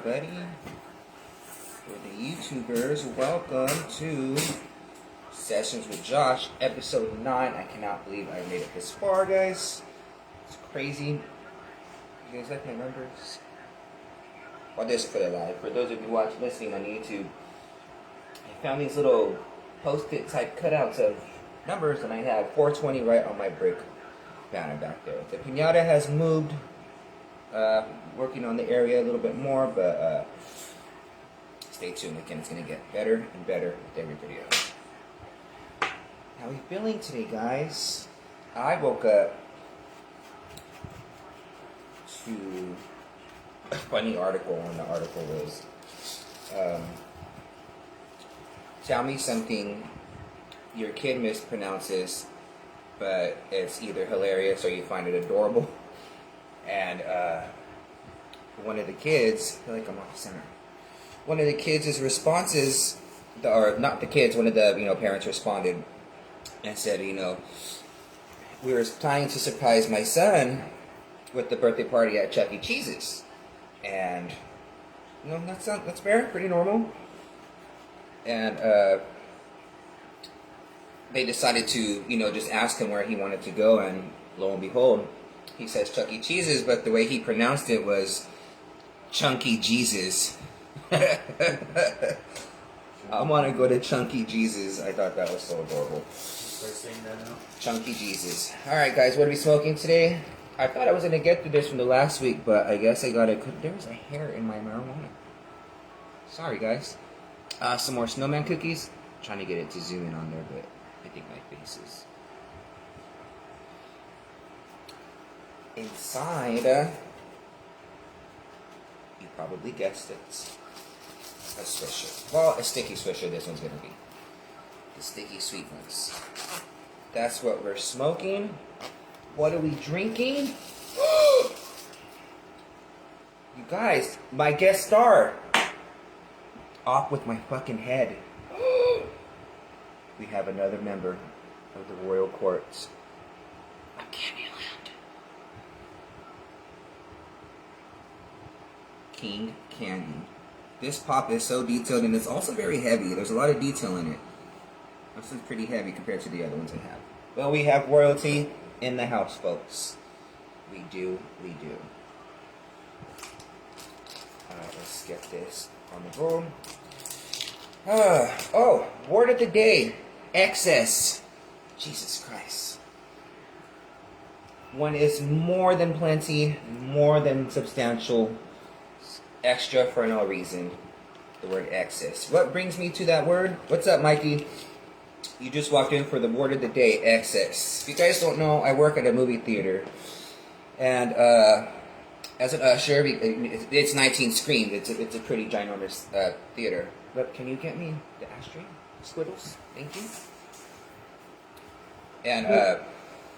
everybody. For the YouTubers, welcome to Sessions with Josh, episode 9. I cannot believe I made it this far, guys. It's crazy. You guys like my numbers? Well, this is for the live. For those of you listening on YouTube, I found these little post-it type cutouts of numbers, and I have 420 right on my brick banner back there. The piñata has moved. Working on the area a little bit more, but stay tuned. Again, it's going to get better and better with every video. How are we feeling today, guys? I woke up to a funny article, and the article was tell me something your kid mispronounces, but it's either hilarious or you find it adorable. And one of the kids, I feel like I'm off center. One of the kids' responses, or not the kids, one of the parents responded and said, we were trying to surprise my son with the birthday party at Chuck E. Cheese's, and that's fair, pretty normal. And they decided to just ask him where he wanted to go, and lo and behold, he says Chuck E. Cheese's, but the way he pronounced it was Chunky Jesus. I want to go to Chunky Jesus. I thought that was so adorable. Start saying that now. Chunky Jesus. Alright guys, what are we smoking today? I thought I was going to get through this from the last week, but I guess I got it. There was a hair in my marijuana. Sorry guys. Some more snowman cookies. I'm trying to get it to zoom in on there, but I think my face is... Inside, you probably guessed it, a Swisher. Well, a sticky Swisher this one's going to be. The sticky sweet ones. That's what we're smoking. What are we drinking? You guys, my guest star. Off with my fucking head. We have another member of the Royal Courts of Candyland. King Candy. This pop is so detailed, and it's also very heavy. There's a lot of detail in it. This is pretty heavy compared to the other ones I have. Well, we have royalty in the house, folks. We do. Alright, let's get this on the roll. Word of the day. Excess. Jesus Christ. One is more than plenty, more than substantial. Extra for no reason. The word excess. What brings me to that word? What's up, Mikey? You just walked in for the word of the day, excess. If you guys don't know, I work at a movie theater. And as an usher, it's 19 screens. It's a pretty ginormous theater. But can you get me the ashtray? Squiddles? Thank you. And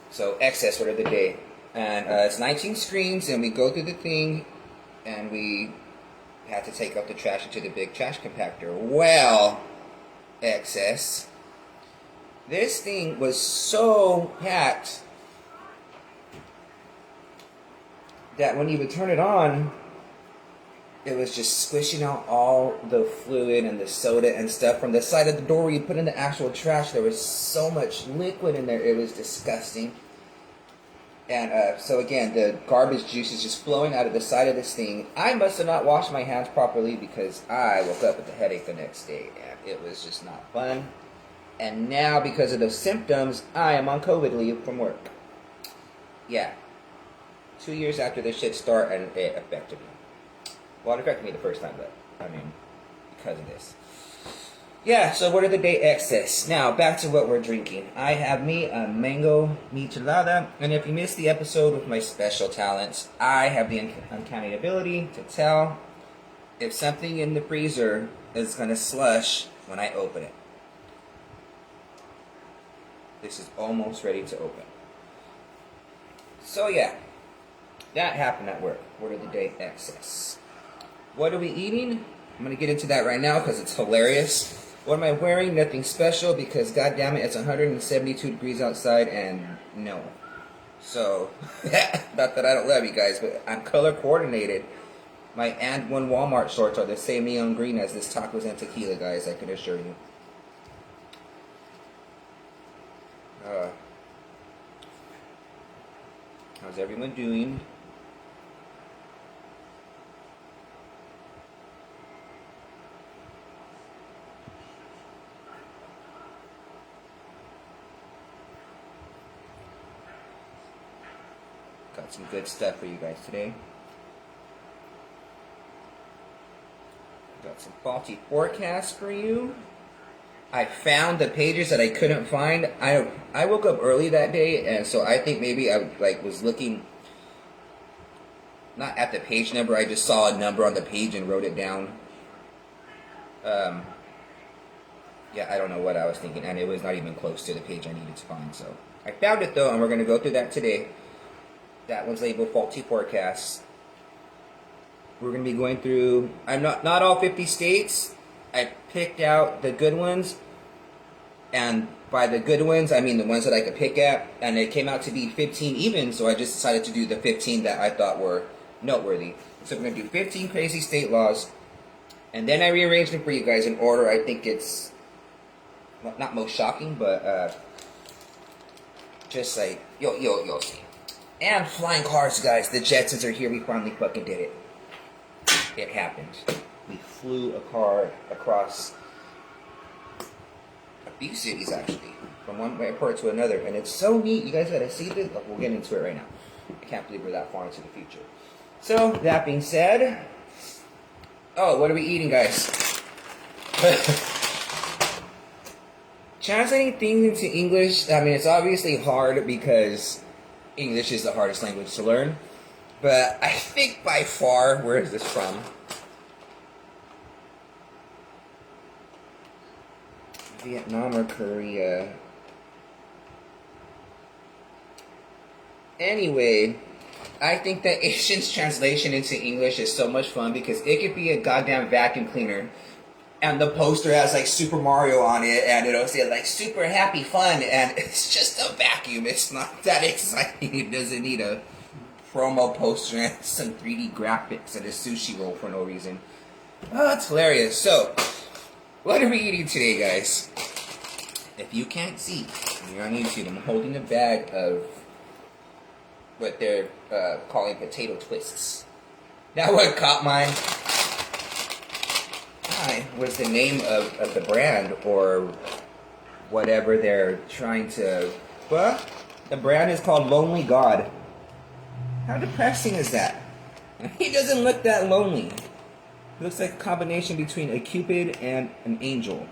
so excess, word of the day. And it's 19 screens, and we go through the thing, and we had to take out the trash into the big trash compactor. Well, excess. This thing was so packed that when you would turn it on, it was just squishing out all the fluid and the soda and stuff from the side of the door where you put in the actual trash. There was so much liquid in there, it was disgusting. And so again, the garbage juice is just flowing out of the side of this thing. I must have not washed my hands properly because I woke up with a headache the next day, and it was just not fun. And now, because of those symptoms, I am on COVID leave from work. Yeah. 2 years after this shit started, and it affected me. Well, it affected me the first time, but, because of this. Yeah, so word of the day, excess. Now, back to what we're drinking. I have me a mango michelada, and if you missed the episode with my special talents, I have the uncanny ability to tell if something in the freezer is going to slush when I open it. This is almost ready to open. So yeah, that happened at work. Word of the day, excess. What are we eating? I'm going to get into that right now because it's hilarious. What am I wearing? Nothing special because goddamn it, it's 172 degrees outside and no. So, not that I don't love you guys, but I'm color coordinated. My and one Walmart shorts are the same neon green as this tacos and tequila, guys, I can assure you. How's everyone doing? Got some good stuff for you guys today. Got some faulty forecasts for you. I found the pages that I couldn't find. I woke up early that day, and so I think maybe I was looking not at the page number. I just saw a number on the page and wrote it down. Yeah, I don't know what I was thinking, and it was not even close to the page I needed to find. So I found it though, and we're going to go through that today. That one's labeled faulty forecasts. We're going to be going through. I'm not all 50 states. I picked out the good ones, and by the good ones, I mean the ones that I could pick at, and it came out to be 15 even, so I just decided to do the 15 that I thought were noteworthy. So we're going to do 15 crazy state laws, and then I rearranged them for you guys in order. I think it's not most shocking, but just like, you'll see. And flying cars, guys. The Jetsons are here. We finally fucking did it. It happened. We flew a car across a few cities, actually, from one airport to another, and it's so neat. You guys gotta see this. We'll get into it right now. I can't believe we're that far into the future. So, that being said, oh, what are we eating, guys? Translating things into English, I mean, it's obviously hard because English is the hardest language to learn, but I think by far, where is this from? Vietnam or Korea. Anyway, I think that Asian's translation into English is so much fun because it could be a goddamn vacuum cleaner, and the poster has like Super Mario on it, and it'll say like super happy fun, and it's just a vacuum. It's not that exciting. It doesn't need a promo poster and some 3D graphics and a sushi roll for no reason. Oh, it's hilarious. So, what are we eating today, guys? If you can't see, you're on YouTube. I'm holding a bag of what they're calling potato twists. Now, what caught my eye was the name of the brand, or whatever they're trying to. Well, the brand is called Lonely God. How depressing is that? He doesn't look that lonely. It looks like a combination between a cupid and an angel.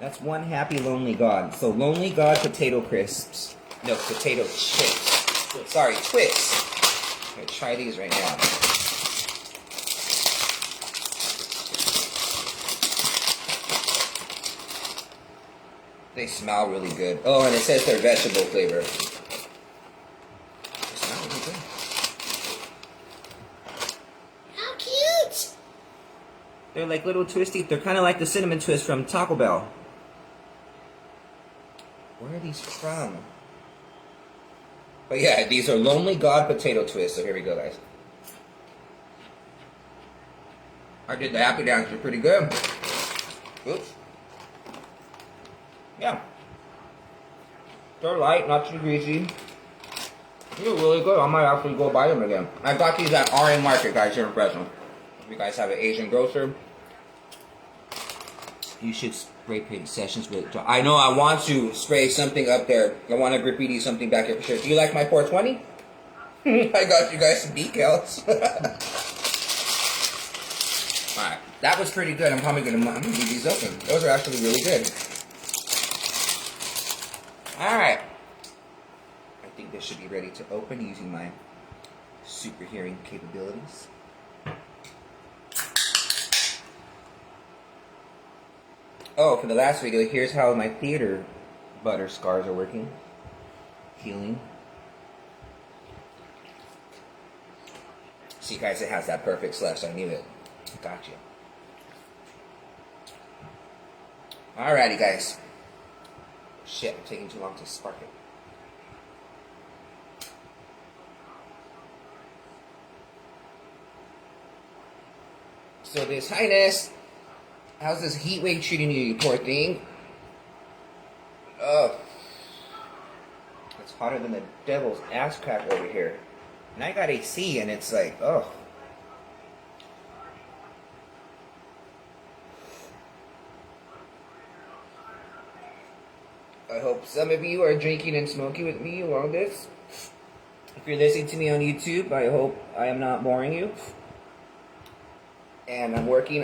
That's one happy, lonely God. So, Lonely God potato crisps. No, potato chips. Sorry, twists. I'm going to try these right now. They smell really good. Oh, and it says they're vegetable flavor. They smell really good. How cute! They're like little twisty. They're kind of like the cinnamon twist from Taco Bell. Where are these from? But yeah, these are Lonely God potato twists. So here we go, guys. I did the happy dance. They're pretty good. Oops. Yeah. They're light, not too greasy. They're really good. I might actually go buy them again. I got these at RN Market, guys, here in Fresno. If you guys have an Asian grocer, you should spray paint sessions with. I know I want to spray something up there. I want to graffiti something back here for sure. Do you like my 420? I got you guys some decals. Alright, that was pretty good. I'm probably going to leave these open. Those are actually really good. Alright. I think this should be ready to open using my super hearing capabilities. Oh, for the last video, here's how my theater butter scars are working. Healing. See, guys, it has that perfect slush. I knew it. Gotcha. Alrighty, guys. Shit, I'm taking too long to spark it. So this highness, how's this heat wave treating you, you poor thing? Oh, it's hotter than the devil's ass crack over here. And I got AC, and it's like, oh. I hope some of you are drinking and smoking with me along this. If you're listening to me on YouTube, I hope I am not boring you. And I'm working.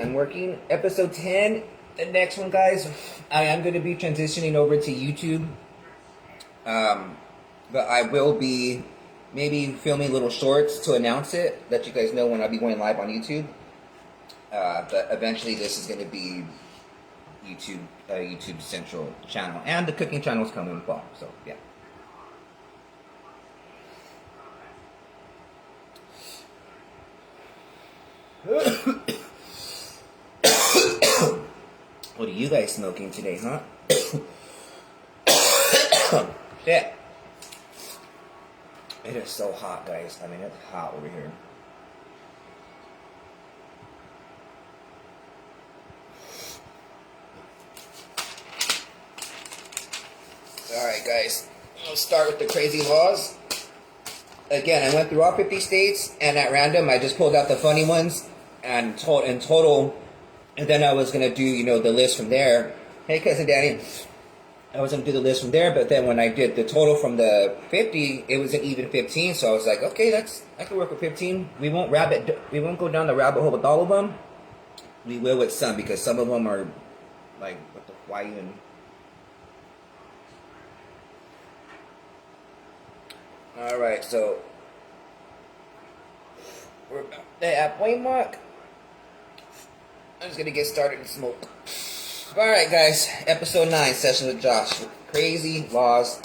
Episode 10, the next one, guys, I am going to be transitioning over to YouTube. But I will be maybe filming little shorts to announce it, let you guys know when I'll be going live on YouTube. But eventually this is going to be YouTube Central channel. And the cooking channel is coming in the fall, so yeah. What are you guys smoking today, huh? Shit. It is so hot, guys. I mean, it's hot over here. Alright, guys. Let's start with the crazy laws. Again, I went through all 50 states, and at random, I just pulled out the funny ones, and in total, and then I was going to do, you know, the list from there. Hey, Cousin Danny. I was going to do the list from there, but then when I did the total from the 50, it was an even 15, so I was like, okay, I can work with 15. We won't go down the rabbit hole with all of them. We will with some, because some of them are, like, what the, why even... Alright, so we're about the halfway mark. I'm just gonna get started and smoke. Alright, guys, episode 9, Session with Josh. Crazy laws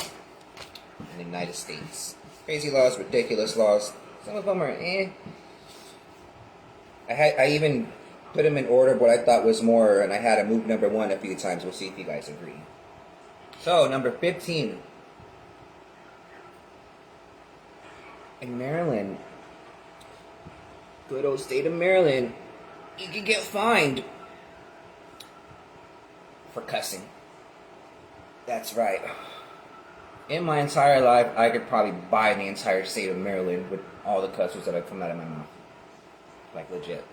in the United States. Crazy laws, ridiculous laws. Some of them are I even put them in order what I thought was more, and I had to move number 1 a few times. We'll see if you guys agree. So, number 15. In Maryland, good old state of Maryland, you can get fined for cussing. That's right. In my entire life, I could probably buy the entire state of Maryland with all the cuss words that have come out of my mouth. Like, legit.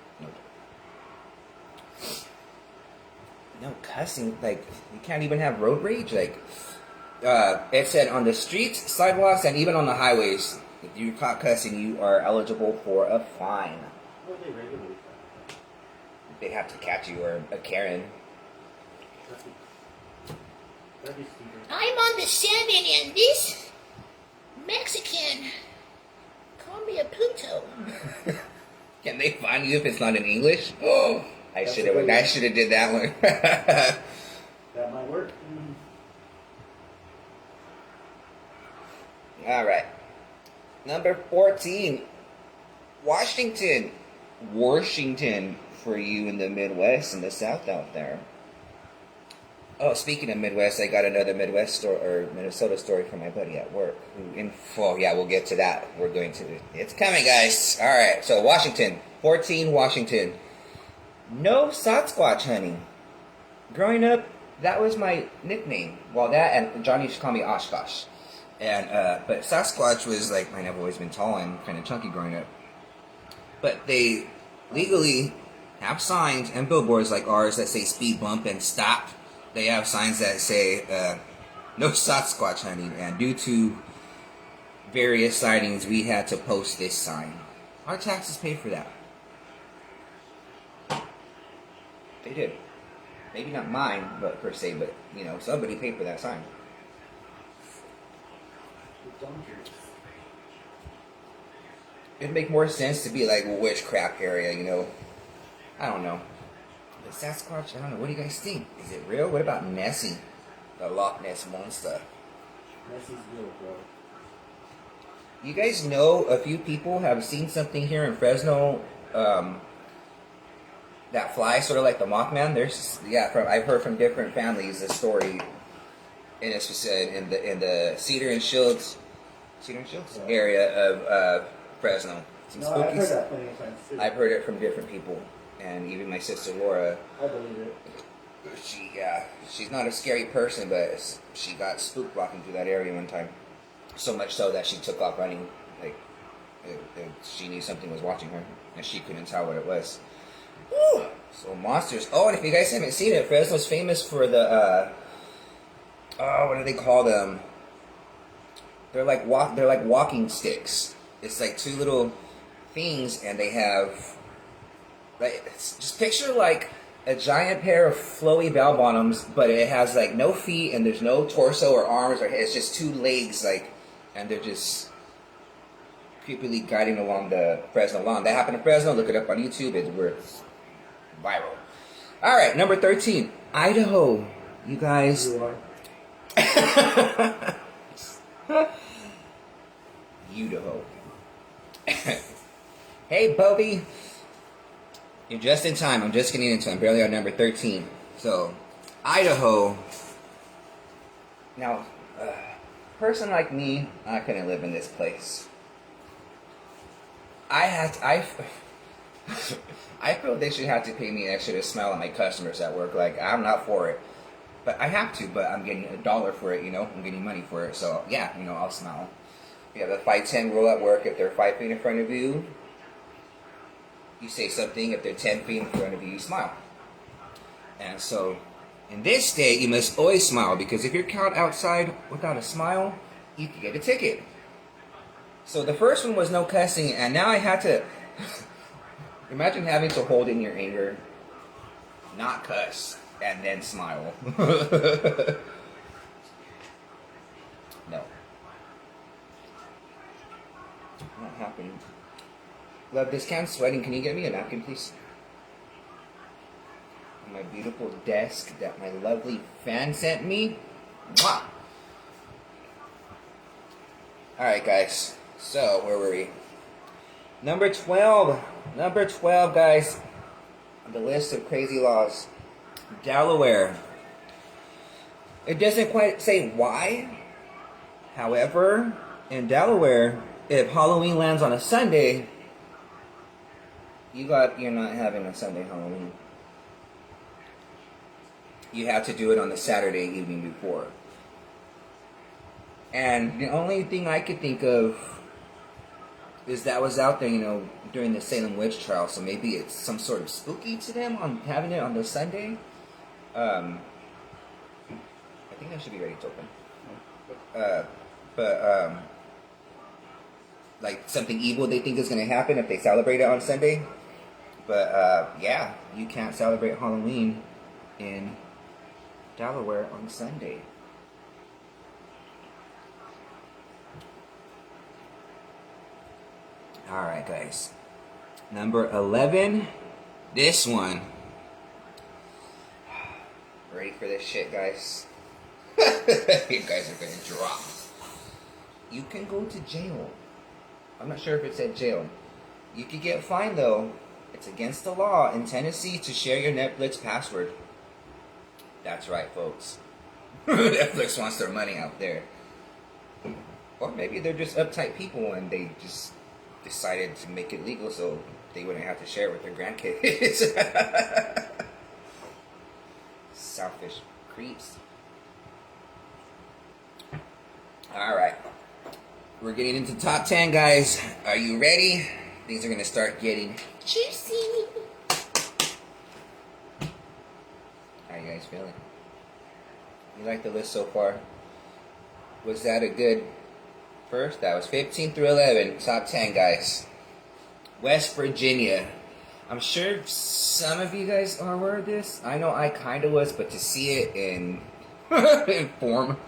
No cussing. Like, you can't even have road rage. Like, it said on the streets, sidewalks, and even on the highways, if you're caught cussing, you are eligible for a fine. What do they regulate? They have to catch you, or a Karen. I'm on the 7 and this Mexican call me a puto. Can they find you if it's not in English? Oh, I should have did that one. That might work. All right. Number 14, Washington for you in the Midwest and the South out there. Oh, speaking of Midwest, I got another Midwest story or Minnesota story from my buddy at work. Yeah, we'll get to that. It's coming, guys. All right, so Washington, 14, Washington. No Sasquatch hunting. Growing up, that was my nickname. Well, that and Johnny used to call me Oshkosh. And but Sasquatch was like, mine. I've always been tall and kind of chunky growing up. But they legally have signs and billboards like ours that say speed bump and stop. They have signs that say no Sasquatch hunting. And due to various sightings, we had to post this sign. Our taxes paid for that. They did. Maybe not mine, but per se, but you know, somebody paid for that sign. It'd make more sense to be like a witchcraft area, you know. I don't know. The Sasquatch, I don't know. What do you guys think? Is it real? What about Nessie? The Loch Ness Monster. Nessie's real, bro. You guys know a few people have seen something here in Fresno that flies sort of like the Mothman. I've heard from different families this story. And it's in the Cedar and Shields area of Fresno. I've heard that plenty of times too. I've heard it from different people. And even my sister Laura, I believe it. she's not a scary person, but she got spooked walking through that area one time. So much so that she took off running. Like, she knew something was watching her, and she couldn't tell what it was. Woo! So monsters. Oh, and if you guys haven't seen it, Fresno's famous for the what do they call them? They're like walking sticks. It's like two little things, and they have like, just picture like a giant pair of flowy bell bottoms, but it has like no feet and there's no torso or arms or head. It's just two legs, like, and they're just creepily guiding along the Fresno lawn. That happened in Fresno. Look it up on YouTube. It's viral. All right, number 13, Idaho. You guys. You are. Idaho. Hey, Bobby. You're just in time. I'm just getting into it. I'm barely on number 13. So, Idaho. Now, a person like me, I couldn't live in this place. I feel they should have to pay me extra to smile at my customers at work. Like, I'm not for it. But I have to, but I'm getting $1 for it, you know? I'm getting money for it. So, yeah, you know, I'll smile. We have the 5'10" rule at work. If they're 5 feet in front of you, you say something. If they're 10 feet in front of you, you smile. And so, in this state, you must always smile, because if you're caught outside without a smile, you can get a ticket. So the first one was no cussing, and now I had to... Imagine having to hold in your anger, not cuss, and then smile. No. Not happening. Love discount sweating. Can you get me a napkin, please? On my beautiful desk that my lovely fan sent me. Mwah! Alright, guys. So, where were we? Number 12. Number 12, guys. On the list of crazy laws. Delaware. It doesn't quite say why. However, in Delaware, if Halloween lands on a Sunday, you're not having a Sunday Halloween. You have to do it on the Saturday evening before. And the only thing I could think of is that was out there, you know, during the Salem witch trial. So maybe it's some sort of spooky to them on having it on the Sunday. I think that should be ready to open. Like something evil they think is going to happen if they celebrate it on Sunday. But yeah, you can't celebrate Halloween in Delaware on Sunday. Alright, guys. Number 11. This one. Ready for this shit, guys? You guys are gonna drop. You can go to jail. I'm not sure if it said jail. You could get fined, though. It's against the law in Tennessee to share your Netflix password. That's right, folks. Netflix wants their money out there. Or maybe they're just uptight people and they just decided to make it legal so they wouldn't have to share it with their grandkids. Selfish creeps. Alright. We're getting into top 10, guys. Are you ready? Things are going to start getting Juicy. How you guys feeling? You like the list so far? Was that a good first? That was 15 through 11. Top 10, guys. West Virginia. I'm sure some of you guys are aware of this. I know I kind of was, but to see it in, in form,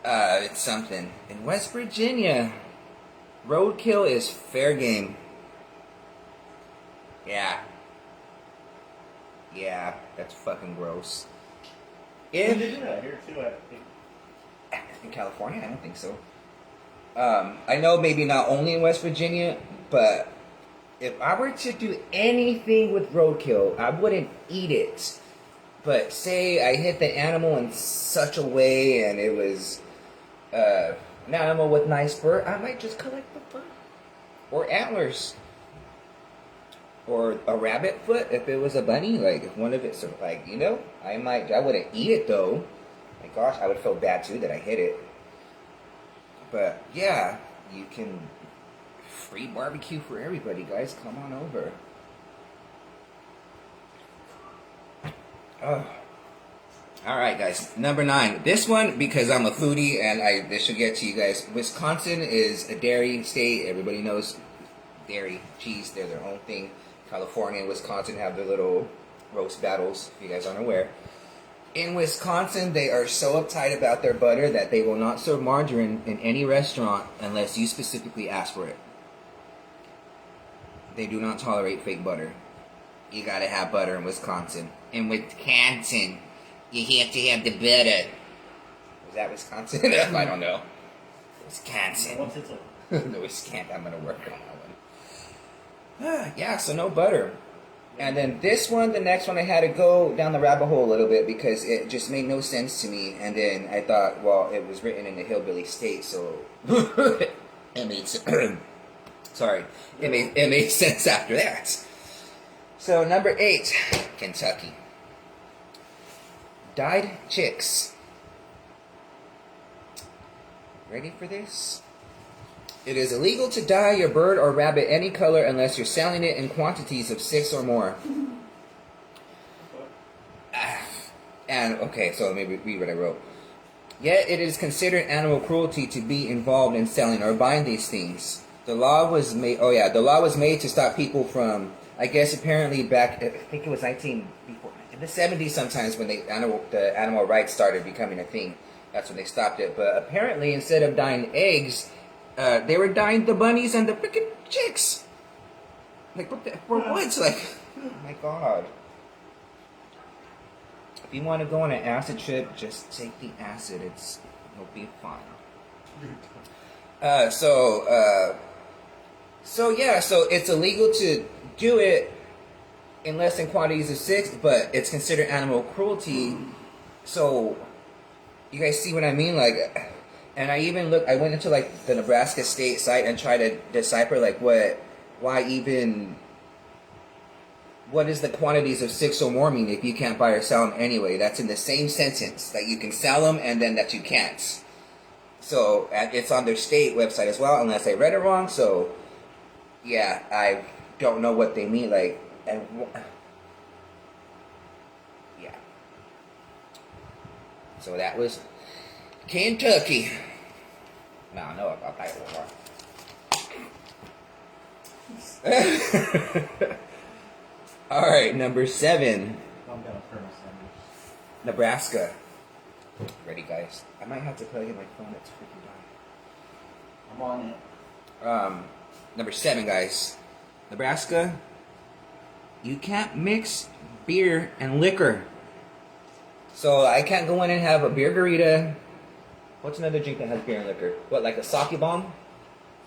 it's something. In West Virginia, roadkill is fair game. Yeah. Yeah, that's fucking gross. They do that here too, I think. In California, I don't think so. I know maybe not only in West Virginia, but if I were to do anything with roadkill, I wouldn't eat it. But say I hit the animal in such a way and it was an animal with nice fur, I might just collect the fur. Or antlers. or a rabbit foot if it was a bunny. Like if one of it sort of like, you know, I wouldn't eat it though. My gosh, I would feel bad too that I hit it. But yeah, you can free barbecue for everybody, guys. Come on over. Oh. All right, guys. Number 9. This one, because I'm a foodie and this should get to you guys. Wisconsin is a dairy state. Everybody knows dairy, cheese. They're their own thing. California and Wisconsin have their little roast battles, if you guys aren't aware. In Wisconsin, they are so uptight about their butter that they will not serve margarine in any restaurant unless you specifically ask for it. They do not tolerate fake butter. You gotta have butter in Wisconsin. In Wisconsin, you have to have the butter. Was that Wisconsin? I don't know. Wisconsin. What's it? No, Wisconsin. I'm gonna work on that one. Yeah, so no butter. And then this one, the next one, I had to go down the rabbit hole a little bit because it just made no sense to me. And then I thought, well, it was written in the hillbilly state, so it made sorry, it made sense after that. So number 8, Kentucky. Dyed chicks. Ready for this? It is illegal to dye your bird or rabbit any color unless you're selling it in quantities of 6 or more. And, okay, so let me read what I wrote. Yet it is considered animal cruelty to be involved in selling or buying these things. The law was made, the law was made to stop people from, I guess apparently back, I think it was in the 70s sometimes when the animal rights started becoming a thing. That's when they stopped it. But apparently instead of dyeing eggs, they were dyeing the bunnies and the freaking chicks. Like, what the, for what? Like, oh my god. If you want to go on an acid trip, just take the acid. It'll be fine. So it's illegal to do it in less than quantities of 6, but it's considered animal cruelty. So, you guys see what I mean? Like, and I went into like the Nebraska state site and tried to decipher like what is the quantities of 6 or more mean if you can't buy or sell them anyway? That's in the same sentence, that you can sell them and then that you can't. So it's on their state website as well, unless I read it wrong. So yeah, I don't know what they mean. Like, and yeah. So that was Kentucky. Now I know about that one. All right, number 7. Nebraska. Ready, guys? I might have to plug in my phone. It's freaking dying. I'm on it. Number 7, guys. Nebraska. You can't mix beer and liquor. So I can't go in and have a beer garita. What's another drink that has beer and liquor? What, like a sake bomb?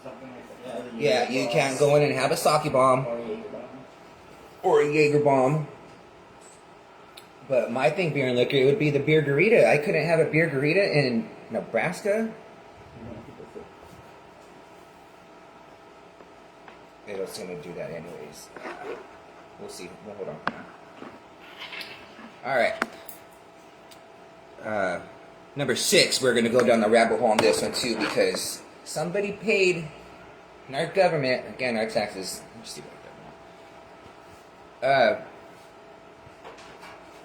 Something like that. Yeah, you can't go in and have a sake bomb. Or a Jaeger bomb. But my thing, beer and liquor, it would be the beer garita. I couldn't have a beer garita in Nebraska. They're just going to do that anyways. We'll see. Well, hold on. Alright. Number 6, we're going to go down the rabbit hole on this one too, because somebody paid in our government, again, our taxes. Let's see what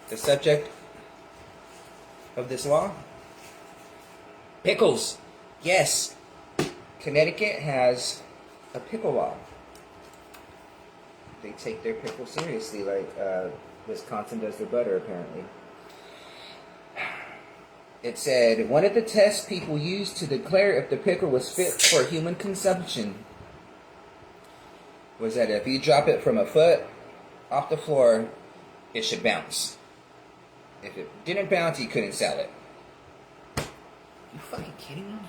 the subject of this law? Pickles. Yes. Connecticut has a pickle law. They take their pickles seriously, like Wisconsin does their butter, apparently. It said, one of the tests people used to declare if the pickle was fit for human consumption was that if you drop it from a foot off the floor, it should bounce. If it didn't bounce, you couldn't sell it. You fucking kidding me?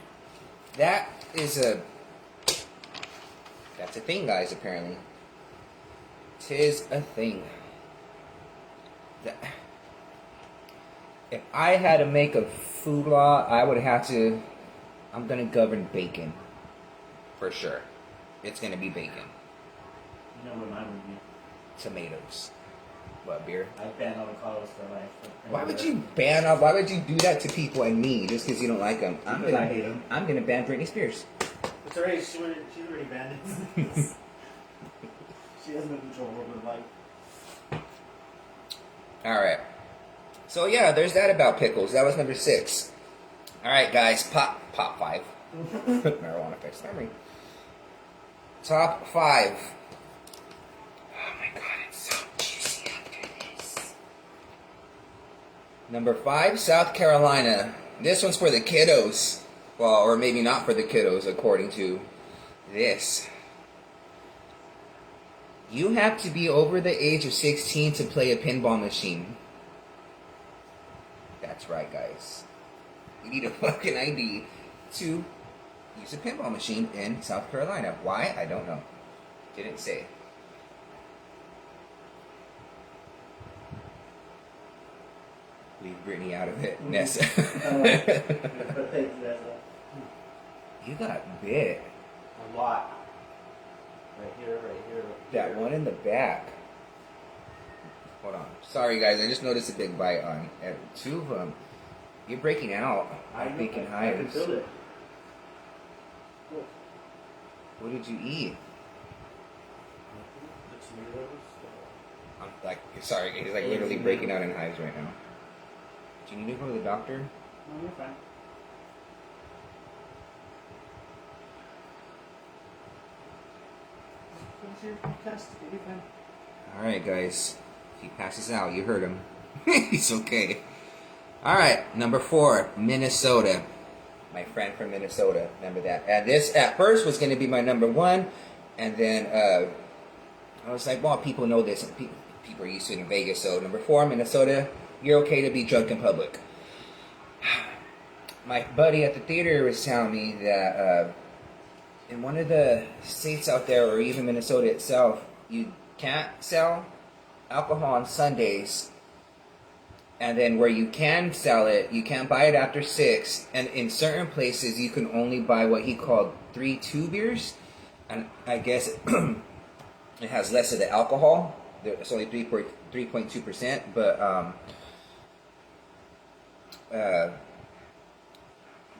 That's a thing, guys, apparently. 'Tis a thing. If I had to make a food law, I would have to, I'm going to govern bacon. For sure. It's going to be bacon. You know what mine would be? tomatoes. What, beer? I ban avocados for life. Why would you why would you do that to people and me just because you don't like them? Because I hate them. I'm gonna ban Britney Spears. It's already, she's already banned it. She has no control over her life. Alright. So yeah, there's that about pickles. That was number 6. Alright guys, pop 5. Marijuana affects memory. Top 5. Oh my god, it's so juicy after this. Number 5, South Carolina. This one's for the kiddos. Well, or maybe not for the kiddos, according to this. You have to be over the age of 16 to play a pinball machine. That's right, guys. You need a fucking ID to use a pinball machine in South Carolina. Why? I don't know. Didn't say. Leave Brittany out of it, Nessa. You got bit. A lot. Right here, right here. That one in the back. Hold on. Sorry, guys. I just noticed a big bite on 2 of them. You're breaking out. I'm thinking I can hives. feel it. What did you eat? The tomatoes. I'm like, sorry, he's like literally breaking out in hives right now. Do you need to go to the doctor? No, you're fine. Alright, guys. If he passes out, you heard him. He's okay. Alright, number 4, Minnesota. My friend from Minnesota. Remember that. And this, at first, was going to be my number 1. And then, I was like, well, people know this. People are used to it in Vegas. So, number 4, Minnesota. You're okay to be drunk in public. My buddy at the theater was telling me that, in one of the states out there, or even Minnesota itself, you can't sell alcohol on Sundays. And then where you can sell it, you can't buy it after 6. And in certain places, you can only buy what he called 3-2 beers. And I guess it has less of the alcohol. It's only 3.2%. But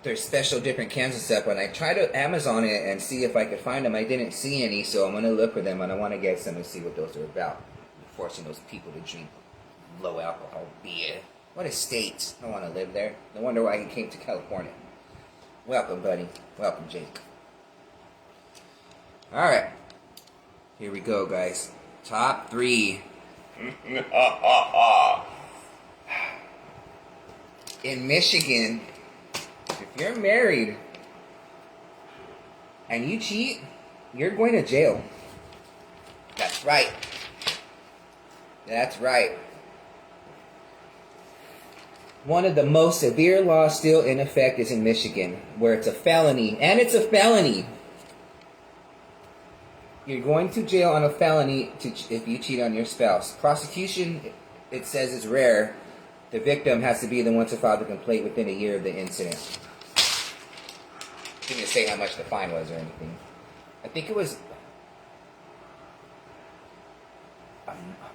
there's special different cans and stuff. When I tried to Amazon it and see if I could find them, I didn't see any. So I'm going to look for them, and I want to get some and see what those are about. Forcing those people to drink low alcohol beer. What a state. I want to live there. No wonder why he came to California. Welcome, buddy. Welcome, Jake. Alright. Here we go, guys. Top 3. In Michigan, if you're married and you cheat, you're going to jail. That's right. That's right. One of the most severe laws still in effect is in Michigan, where it's a felony, and it's a felony. You're going to jail on a felony if you cheat on your spouse. Prosecution, it says, is rare. The victim has to be the one to file the complaint within a year of the incident. Didn't say how much the fine was or anything. I think it was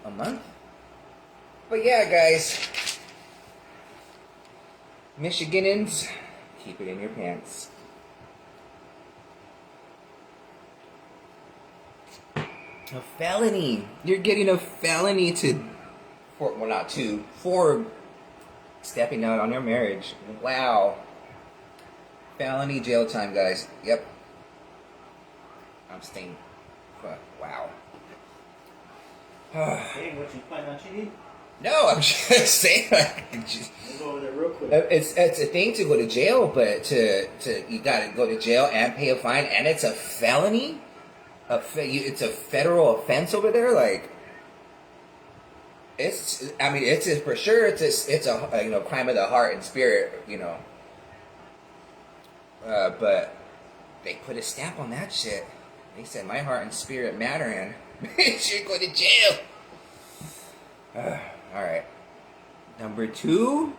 a month. But yeah, guys. Michigandans, keep it in your pants. A felony. You're getting a felony for stepping out on your marriage. Wow. Felony jail time, guys. Yep. I'm staying. Wow. Hey, what you plan on cheating? No, I'm just saying. We'll go over there real quick. It's a thing to go to jail, but you gotta go to jail and pay a fine, and it's a felony. It's a federal offense over there. Like, it's for sure. It's a crime of the heart and spirit. But they put a stamp on that shit. They said my heart and spirit matter, and you're going to jail. All right. Number 2.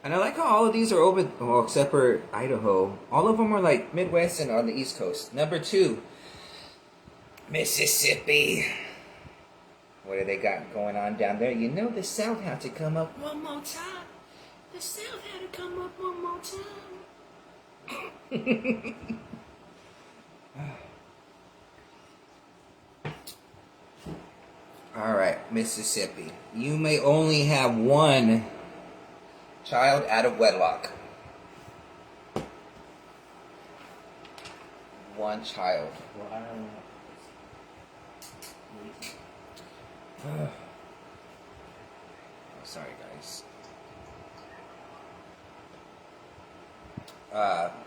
And I like how all of these are over, well, except for Idaho. All of them are like Midwest and on the East Coast. Number 2. Mississippi. What do they got going on down there? You know the South had to come up one more time. The South had to come up one more time. All right, Mississippi. You may only have one child out of wedlock. One child. Well, I don't know. Oh, sorry, guys.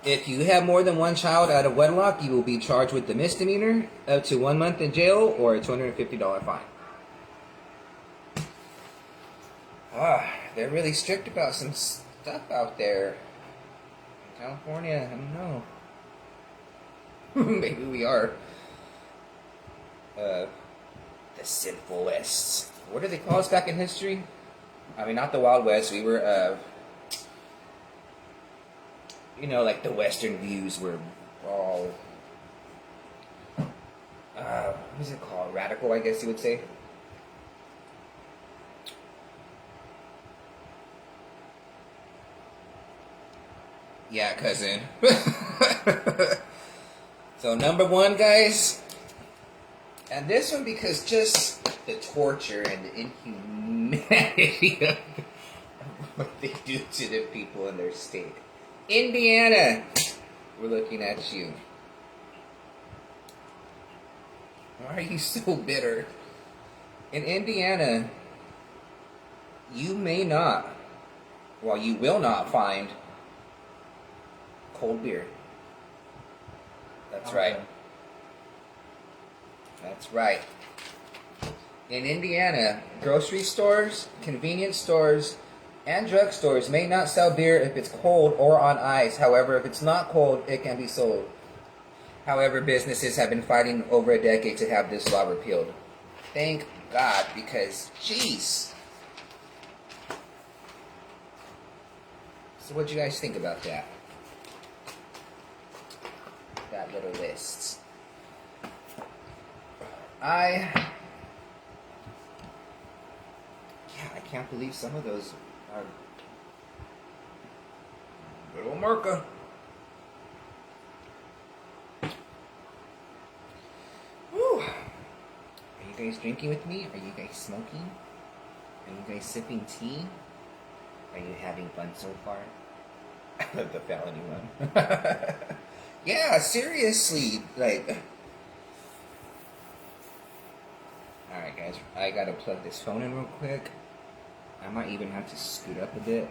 If you have more than one child out of wedlock, you will be charged with the misdemeanor, up to 1 month in jail, or a $250 fine. They're really strict about some stuff out there. In California, I don't know. Maybe we are. The Sinful West. What did they call us back in history? I mean, not the Wild West. We were, like the Western views were all, what is it called? Radical, I guess you would say. Yeah, cousin. So number one, guys, and this one because just the torture and the inhumanity of what they do to the people in their state. Indiana, we're looking at you. Why are you so bitter? In Indiana, you will not find cold beer. That's right. That's right. In Indiana, grocery stores, convenience stores, and drugstores may not sell beer if it's cold or on ice. However, if it's not cold, it can be sold. However, businesses have been fighting over a decade to have this law repealed. Thank God, because, jeez. So what do you guys think about that? That little list. I can't believe some of those are little America. Whew. Are you guys drinking with me? Are you guys smoking? Are you guys sipping tea? Are you having fun so far? I love the felony one. Yeah, seriously, like. Alright, guys, I gotta plug this phone in real quick. I might even have to scoot up a bit.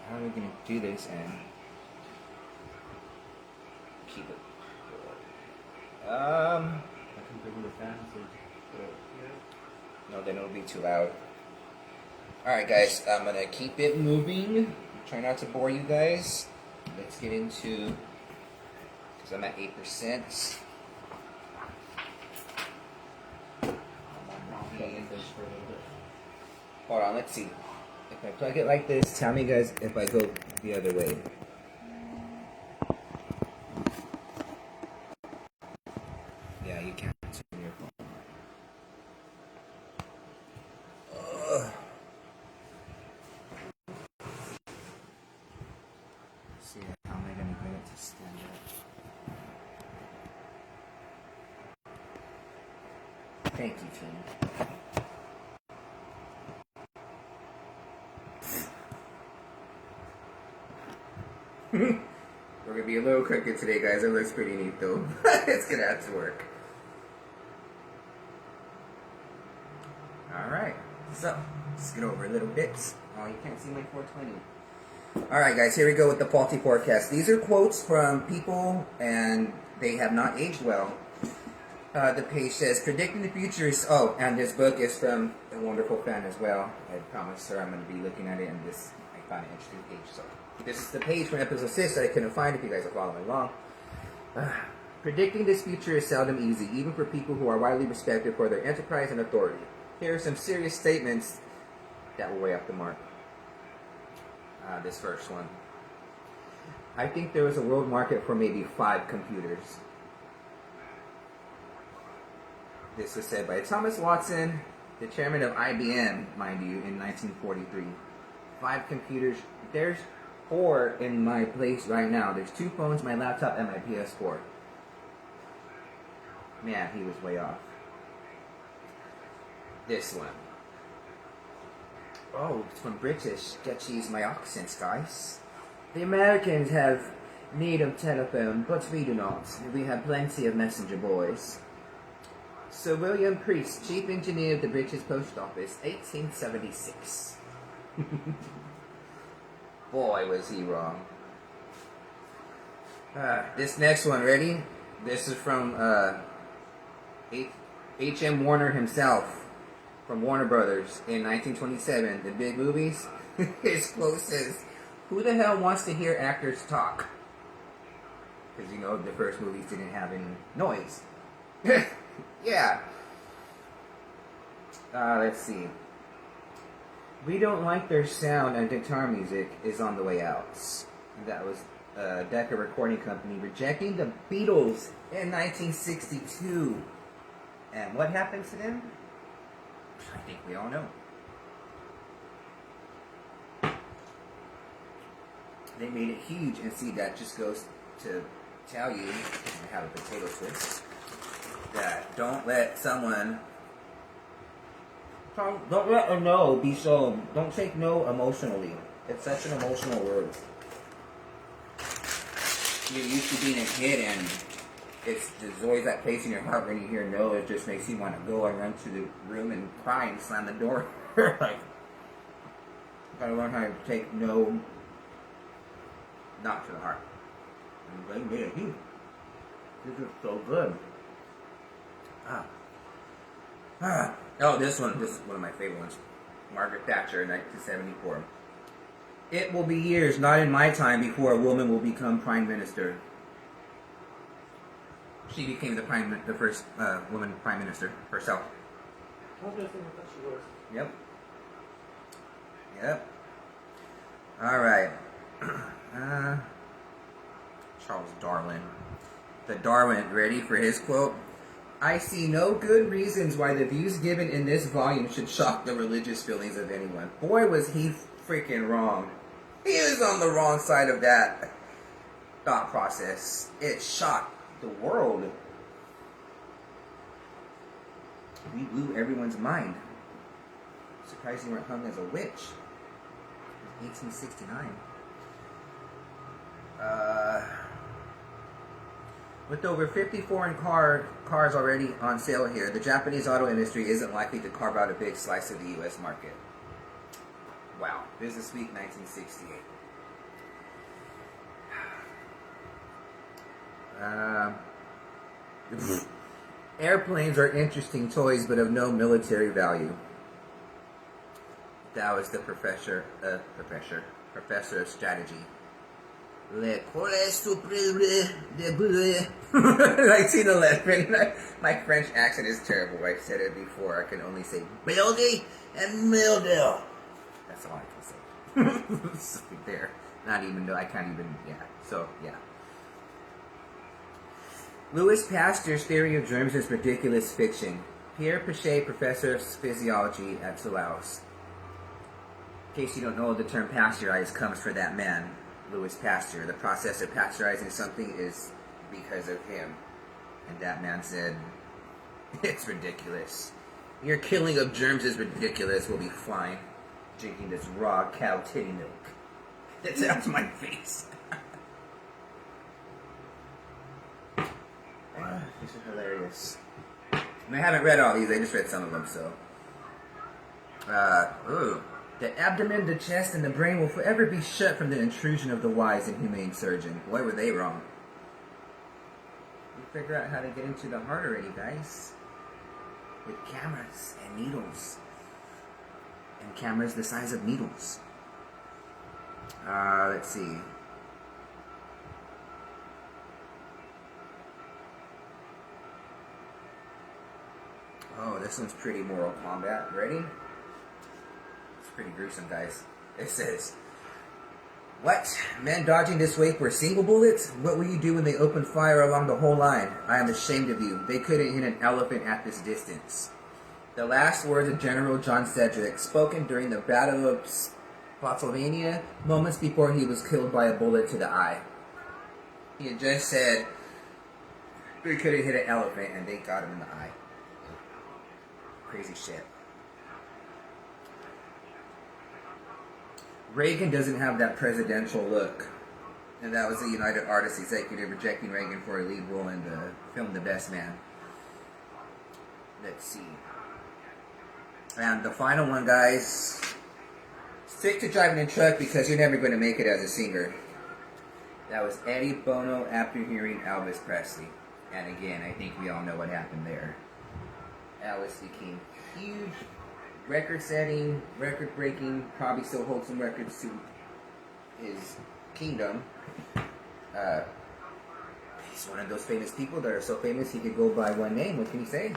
How are we gonna do this and keep it? I can go to the fan so No, then it'll be too loud. Alright, guys, I'm gonna keep it moving. Try not to bore you guys. Let's get into, because I'm at 8%. Hold on, let's see. If I plug it like this, tell me guys if I go the other way. Yeah, you can't turn your phone. See, how am I going to get it to stand up? Thank you, team. We're gonna be a little crooked today, guys. It looks pretty neat, though. It's gonna have to work. Alright, so let's get over a little bit. Oh, you can't see my 420. Alright, guys, here we go with the faulty forecast. These are quotes from people, and they have not aged well. The page says, predicting the future is... Oh, and this book is from a wonderful fan as well. I promised her I'm going to be looking at it, and this, I found an interesting page, so... This is the page from episode 6 that I couldn't find if you guys are following along. Predicting this future is seldom easy, even for people who are widely respected for their enterprise and authority. Here are some serious statements that will way up the mark. This first one. I think there is a world market for maybe 5 computers. This was said by Thomas Watson, the chairman of IBM, mind you, in 1943. 5 computers. There's 4 in my place right now. There's 2 phones, my laptop, and my PS4. Man, he was way off. This one. Oh, it's from British. Get to use my accents, guys. The Americans have need of telephone, but we do not. We have plenty of messenger boys. Sir William Priest, Chief Engineer of the British Post Office, 1876. Boy, was he wrong. This next one, ready? This is from H.M. Warner himself, from Warner Brothers, in 1927. The big movies. His quote says, "Who the hell wants to hear actors talk?" Because, you know, the first movies didn't have any noise. Yeah. Let's see. "We don't like their sound, and guitar music is on the way out." And that was Decca Recording Company rejecting the Beatles in 1962. And what happened to them? I think we all know. They made it huge, and see, that just goes to tell you, I have a potato twist, that don't let someone, don't let a no be so, don't take no emotionally. It's such an emotional word. You're used to being a kid, and there's always that place in your heart when you hear no. It just makes you want to go and run to the room and cry and slam the door. Like, you gotta learn how to take no, not to the heart. And they made it huge. This is so good. Oh, this is one of my favorite ones. Margaret Thatcher, 1974. "It will be years, not in my time, before a woman will become Prime Minister." She became the first woman Prime Minister herself. Obviously, I thought she was. Yep. Alright. Charles Darwin. The Darwin, ready for his quote? "I see no good reasons why the views given in this volume should shock the religious feelings of anyone." Boy, was he freaking wrong. He was on the wrong side of that thought process. It shocked the world. We blew everyone's mind. Surprised you weren't hung as a witch. It was 1869. With over 50 foreign cars already on sale here, the Japanese auto industry isn't likely to carve out a big slice of the U.S. market. Wow. Business Week, 1968. Airplanes are interesting toys, but of no military value. That was the professor of strategy. Le Colle Supreme de Bleu. 1911. My French accent is terrible. I said it before. I can only say building and mildew. That's all I can say. There. Not even though I can't even, yeah. So, yeah. Louis Pasteur's theory of germs is ridiculous fiction. Pierre Pichet, professor of physiology at Toulouse. In case you don't know, the term pasteurize comes from that man, Louis Pasteur. The process of pasteurizing something is because of him. And that man said, it's ridiculous. Your killing of germs is ridiculous. We'll be fine drinking this raw cow titty milk. That's out to my face. This is hilarious. And I haven't read all these, I just read some of them, so. The abdomen, the chest, and the brain will forever be shut from the intrusion of the wise and humane surgeon. Boy, were they wrong. We figure out how to get into the heart already, guys. With cameras and needles. And cameras the size of needles. Let's see. Oh, this one's pretty Mortal Kombat. Ready? It's pretty gruesome, guys. It says, What? Men dodging this wave were single bullets? What will you do when they open fire along the whole line? I am ashamed of you. They couldn't hit an elephant at this distance. The last words of General John Sedgwick, spoken during the Battle of Spotsylvania, moments before he was killed by a bullet to the eye. He had just said they couldn't hit an elephant, and they got him in the eye. Crazy shit. Reagan doesn't have that presidential look. And that was the United Artists executive rejecting Reagan for a lead role in the film The Best Man. Let's see. And the final one, guys. Stick to driving a truck because you're never going to make it as a singer. That was Eddie Bono after hearing Elvis Presley. And again, I think we all know what happened there. Elvis became huge, record-setting, record-breaking, probably still holds some records to his kingdom. He's one of those famous people that are so famous he could go by one name. What can you say?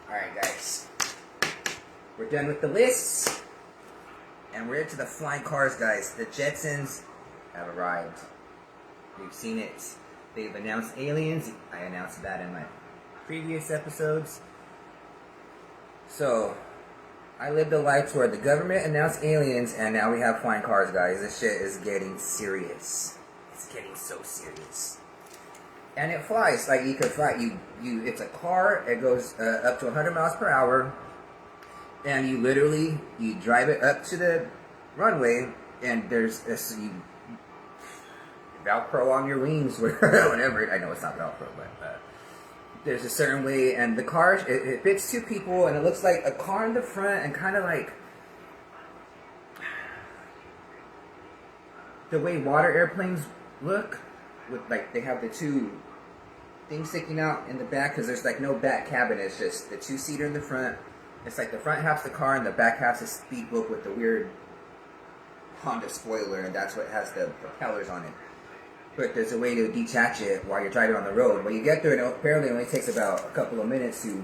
Alright, guys. We're done with the lists. And we're into the flying cars, guys. The Jetsons have arrived. We've seen it. They've announced aliens. I announced that in my previous episodes. So, I lived a life where the government announced aliens, and now we have flying cars, guys. This shit is getting serious. It's getting so serious. And it flies. Like, you could fly. It's a car. It goes up to 100 miles per hour. And you literally, you drive it up to the runway, and there's this, you Velcro on your wings, whatever. I know it's not Velcro, but there's a certain way, and the car, it fits two people, and it looks like a car in the front, and kind of like the way water airplanes look, with like, they have the two things sticking out in the back, because there's like no back cabin, it's just the two-seater in the front. It's like the front half's the car and the back half's a speedboat with the weird Honda spoiler, and that's what has the propellers on it. But there's a way to detach it while you're driving on the road. When you get there, it apparently only takes about a couple of minutes to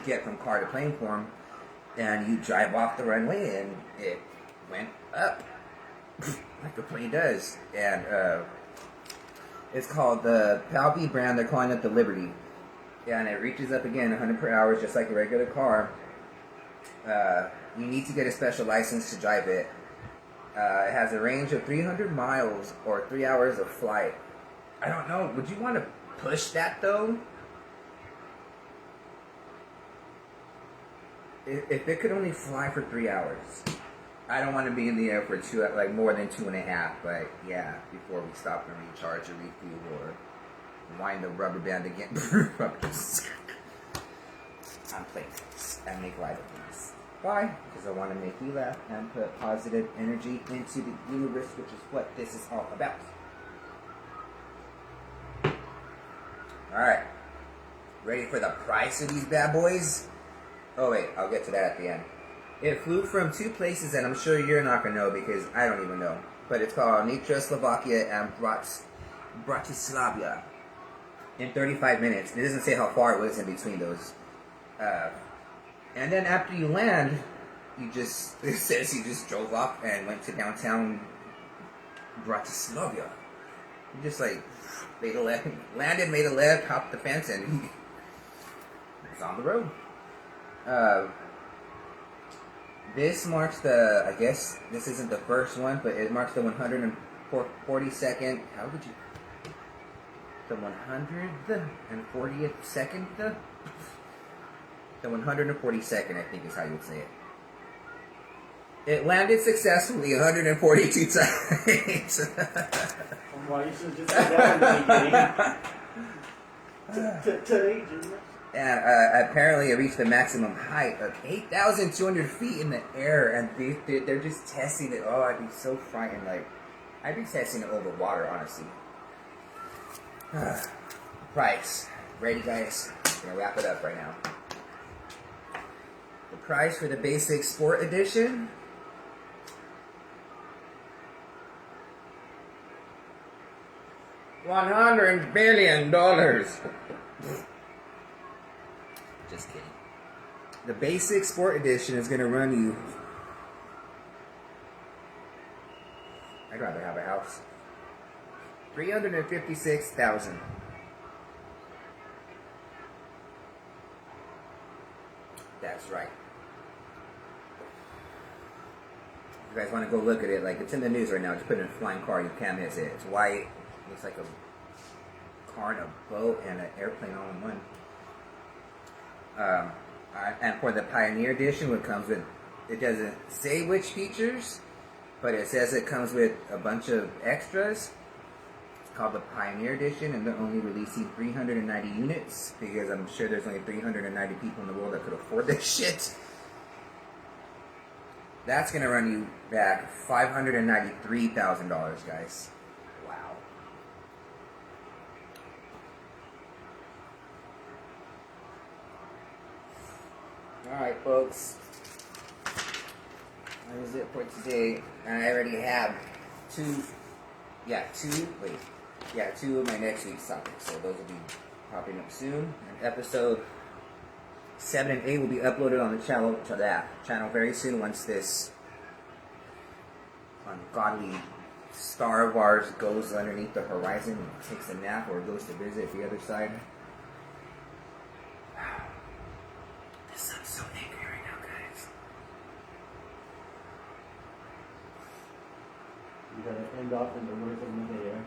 get from car to plane form, and you drive off the runway, and it went up like a plane does. And it's called the Palby brand. They're calling it the Liberty, and it reaches up again 100 per hour, just like a regular car. You need to get a special license to drive it. It has a range of 300 miles or 3 hours of flight. I don't know. Would you want to push that, though? If it could only fly for 3 hours. I don't want to be in the air for more than 2.5. But yeah, before we stop and recharge or refuel or wind the rubber band again. I'm playing this and make light of things. Why? Because I want to make you laugh and put positive energy into the universe, which is what this is all about. Alright. Ready for the price of these bad boys? Oh wait, I'll get to that at the end. It flew from two places that I'm sure you're not going to know because I don't even know. But it's called Nitra, Slovakia and Bratislava in 35 minutes. It doesn't say how far it was in between those. And then after you land, it says you just drove up and went to downtown Bratislava. You just like made a left, landed, made a left, hopped the fence, and it's on the road. This marks I guess this isn't the first one, but it marks the 142nd, how would you, the 140th second? The 142nd, I think is how you would say it. It landed successfully 142 times. Well, you should just say that in the beginning. And apparently it reached the maximum height of 8,200 feet in the air, and they're just testing it. Oh, I'd be so frightened. Like, I'd be testing it over water, honestly. Price. Ready, guys? I'm gonna wrap it up right now. The price for the basic sport edition, $100 billion. Just kidding. The basic sport edition is going to run you I'd rather have a house. 356,000. That's right. If you guys want to go look at it, like it's in the news right now. Just put in a flying car, you can't miss it. It's white. Looks like a car and a boat and an airplane all in one. And for the Pioneer Edition, what comes with, it doesn't say which features, but it says it comes with a bunch of extras. It's called the Pioneer Edition, and they're only releasing 390 units because I'm sure there's only 390 people in the world that could afford this shit. That's gonna run you back $593,000, guys. Wow. Alright, folks. That is it for today. I already have two of my next week's topics. So those will be popping up soon. And episode 7 and 8 will be uploaded on the channel very soon once this ungodly star of ours goes underneath the horizon and takes a nap or goes to visit the other side. The sun's so angry right now, guys. You gotta end off in the words of Medea.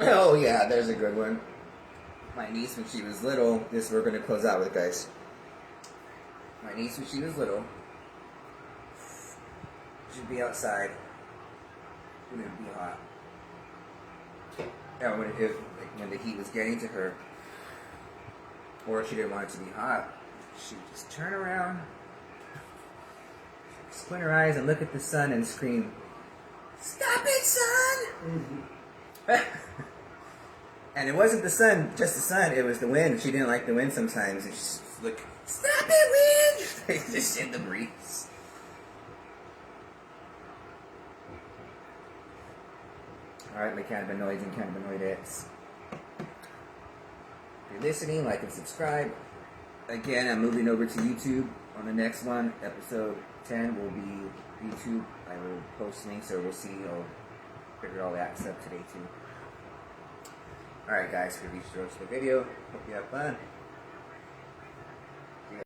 Oh yeah, there's a good one. My niece, when she was little, this we're gonna close out with, guys. My niece, when she was little, she'd be outside, and it'd be hot. And when the heat was getting to her, or she didn't want it to be hot, she'd just turn around, squint her eyes, and look at the sun and scream, "Stop it, son!" And it wasn't the sun, just the sun, it was the wind. She didn't like the wind sometimes. And she's like, "Stop it, wind!" Just in the breeze. Alright, my cannabinoids and cannabinoidettes. If you're listening, like and subscribe. Again, I'm moving over to YouTube on the next one. Episode 10 will be YouTube. I will post links, or we'll see. I'll figure all that stuff today, too. Alright guys, we reached the end of the video. Hope you have fun.